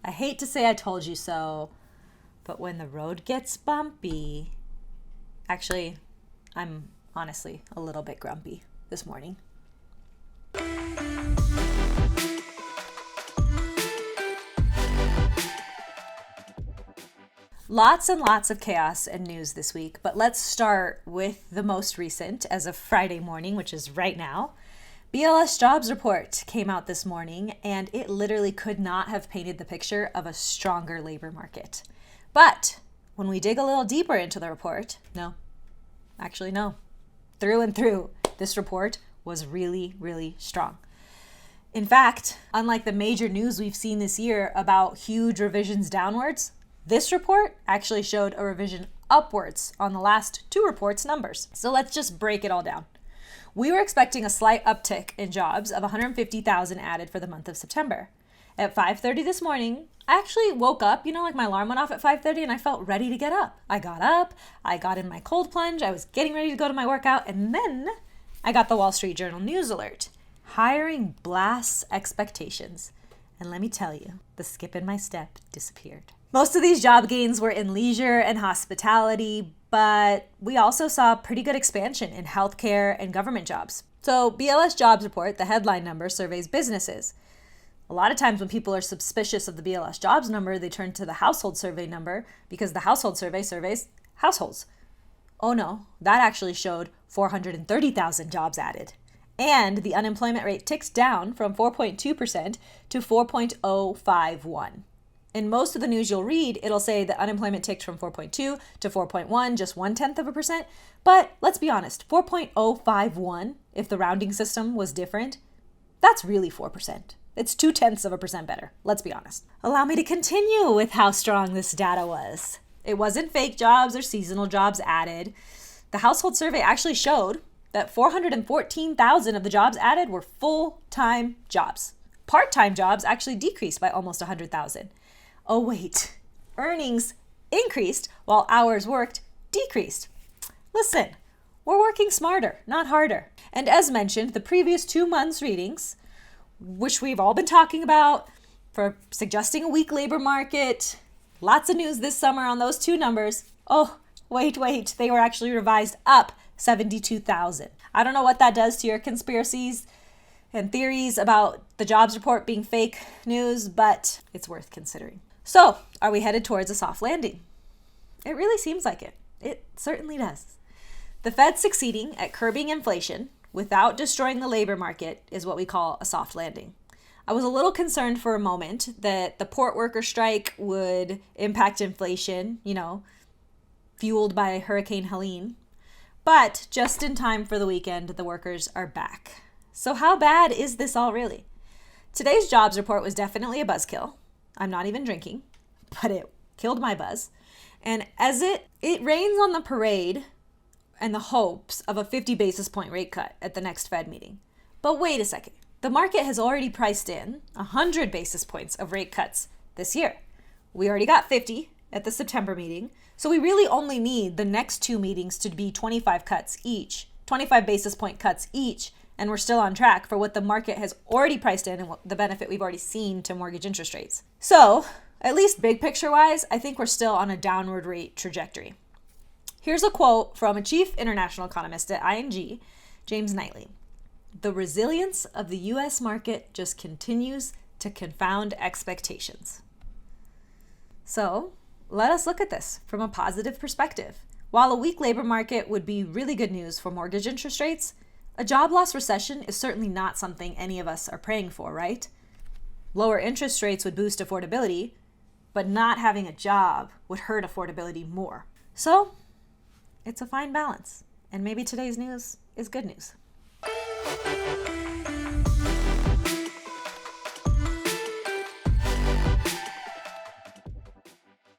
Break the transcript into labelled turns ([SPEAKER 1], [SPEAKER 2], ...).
[SPEAKER 1] I hate to say I told you so, but when the road gets bumpy... Actually, I'm honestly a little bit grumpy this morning. Lots and lots of chaos and news this week, but let's start with the most recent as of Friday morning, which is right now. BLS Jobs report came out this morning, and it literally could not have painted the picture of a stronger labor market. But when we dig a little deeper into the report, no, through and through, this report was really, really strong. In fact, unlike the major news we've seen this year about huge revisions downwards, this report actually showed a revision upwards on the last two reports' numbers. So let's just break it all down. We were expecting a slight uptick in jobs of 150,000 added for the month of September. At 5:30 this morning, I actually woke up, like my alarm went off at 5:30 and I felt ready to get up. I got up, I got in my cold plunge, I was getting ready to go to my workout, and then I got the Wall Street Journal news alert. Hiring blasts expectations. And let me tell you, the skip in my step disappeared. Most of these job gains were in leisure and hospitality, but we also saw pretty good expansion in healthcare and government jobs. So BLS Jobs report, the headline number, surveys businesses. A lot of times when people are suspicious of the BLS Jobs number, they turn to the household survey number because the household survey surveys households. Oh no, that actually showed 430,000 jobs added. And the unemployment rate ticks down from 4.2% to 4.051. In most of the news you'll read, it'll say that unemployment ticked from 4.2 to 4.1, just 0.1%. But let's be honest, 4.051, if the rounding system was different, that's really 4%. It's 0.2% better, let's be honest. Allow me to continue with how strong this data was. It wasn't fake jobs or seasonal jobs added. The household survey actually showed that 414,000 of the jobs added were full-time jobs. Part-time jobs actually decreased by almost 100,000. Oh wait, earnings increased while hours worked decreased. Listen, we're working smarter, not harder. And as mentioned, the previous 2 months' readings, which we've all been talking about for suggesting a weak labor market, lots of news this summer on those two numbers. Oh, wait, they were actually revised up 72,000. I don't know what that does to your conspiracies and theories about the jobs report being fake news, but it's worth considering. So, are we headed towards a soft landing? It really seems like it. It certainly does. The Fed succeeding at curbing inflation without destroying the labor market is what we call a soft landing. I was a little concerned for a moment that the port worker strike would impact inflation, fueled by Hurricane Helene. But just in time for the weekend, the workers are back. So how bad is this all really? Today's jobs report was definitely a buzzkill. I'm not even drinking, but it killed my buzz. And as it rains on the parade and the hopes of a 50 basis point rate cut at the next Fed meeting. But wait a second. The market has already priced in 100 basis points of rate cuts this year. We already got 50 at the September meeting. So we really only need the next two meetings to be 25 cuts each, 25 basis point cuts each. And we're still on track for what the market has already priced in and what the benefit we've already seen to mortgage interest rates. So, at least big picture wise, I think we're still on a downward rate trajectory. Here's a quote from a chief international economist at ING, James Knightley. The resilience of the U.S. market just continues to confound expectations. So, let us look at this from a positive perspective. While a weak labor market would be really good news for mortgage interest rates, a job loss recession is certainly not something any of us are praying for, right? Lower interest rates would boost affordability, but not having a job would hurt affordability more. So, it's a fine balance, and maybe today's news is good news.